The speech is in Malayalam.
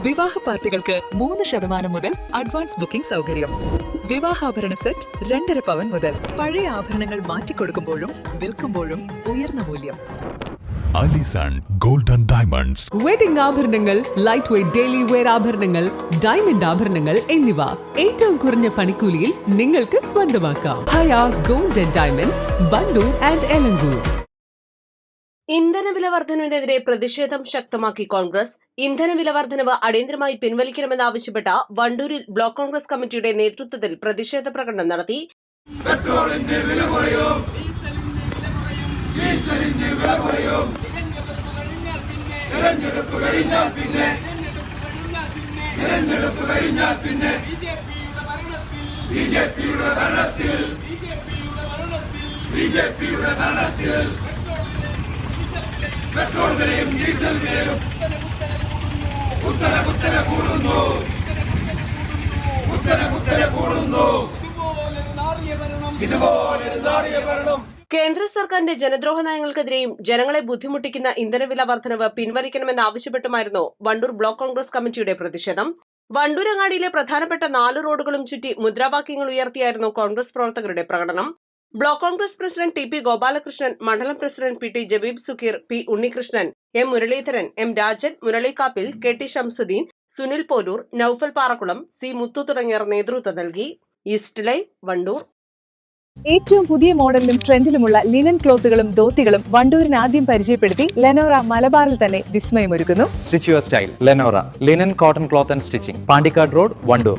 വിവാഹ പാർട്ടികൾക്ക് 3% മുതൽ അഡ്വാൻസ് ബുക്കിംഗ് സൗകര്യം. വിവാഹാഭരണ സെറ്റ് 2.5 പവൻ മുതൽ. പഴയ ആഭരണങ്ങൾ മാറ്റിക്കൊടുക്കുമ്പോഴും വിൽക്കുമ്പോഴും ഉയർന്ന മൂല്യം. Alison golden diamonds. വെഡിംഗ് ആഭരണങ്ങൾ, ലൈറ്റ് വെയ്റ്റ് ഡെയിലി വെയർ ആഭരണങ്ങൾ, ഡയമണ്ട് ആഭരണങ്ങൾ എന്നിവ ഏറ്റവും കുറഞ്ഞ പണിക്കൂലിയിൽ നിങ്ങൾക്ക് സ്വന്തമാക്കാം. ഹയ golden diamonds, Wandoor and Elankur. ഇന്ധനവില വർധനവിനെതിരെ പ്രതിഷേധം ശക്തമാക്കി കോൺഗ്രസ്. ഇന്ധനവില വർധനവ് അടിയന്തരമായി പിൻവലിക്കണമെന്നാവശ്യപ്പെട്ട വണ്ടൂരിൽ ബ്ലോക്ക് കോൺഗ്രസ് കമ്മിറ്റിയുടെ നേതൃത്വത്തിൽ പ്രതിഷേധ പ്രകടനം നടത്തി. പെട്രോൾ വിലയും ഡീസൽ വിലയും കുത്തനെ കൂടുന്നു. ഇതുപോലെ നാറിയ ഭരണം. കേന്ദ്ര സർക്കാരിന്റെ ജനദ്രോഹ നയങ്ങൾക്കെതിരെയും ജനങ്ങളെ ബുദ്ധിമുട്ടിക്കുന്ന ഇന്ധനവില വർധനവ് പിൻവലിക്കണമെന്നാവശ്യപ്പെട്ടുമായിരുന്നു വണ്ടൂർ ബ്ലോക്ക് കോൺഗ്രസ് കമ്മിറ്റിയുടെ പ്രതിഷേധം. വണ്ടൂരങ്ങാടിയിലെ പ്രധാനപ്പെട്ട 4 റോഡുകളും ചുറ്റി മുദ്രാവാക്യങ്ങൾ ഉയർത്തിയായിരുന്നു കോൺഗ്രസ് പ്രവർത്തകരുടെ പ്രകടനം. Block Congress president T P. Gopalakrishnan, മണ്ഡലം president P T. Jabeeb Sukkeer, P. Unnikrishnan, M. Muraleedharan, M. Rajan, Murali Kappil, K. T. Shamsuddeen, Sunil Poloor, Noufal Parakkulam, C. Muthu തുടങ്ങിയവർ നേതൃത്വം നൽകി. East Live, Wandoor. ഏറ്റവും പുതിയ മോഡലിലും ട്രെൻഡിലുമുള്ള ലിനൻ ക്ലോത്തുകളും ധോത്തികളും വണ്ടൂരിന് ആദ്യം പരിചയപ്പെടുത്തി ലെനോറ മലബാറിൽ തന്നെ വിസ്മയമൊരുക്കുന്നു. Stitch your style Lenora linen cotton cloth and stitching, Pandikkad road, Wandoor.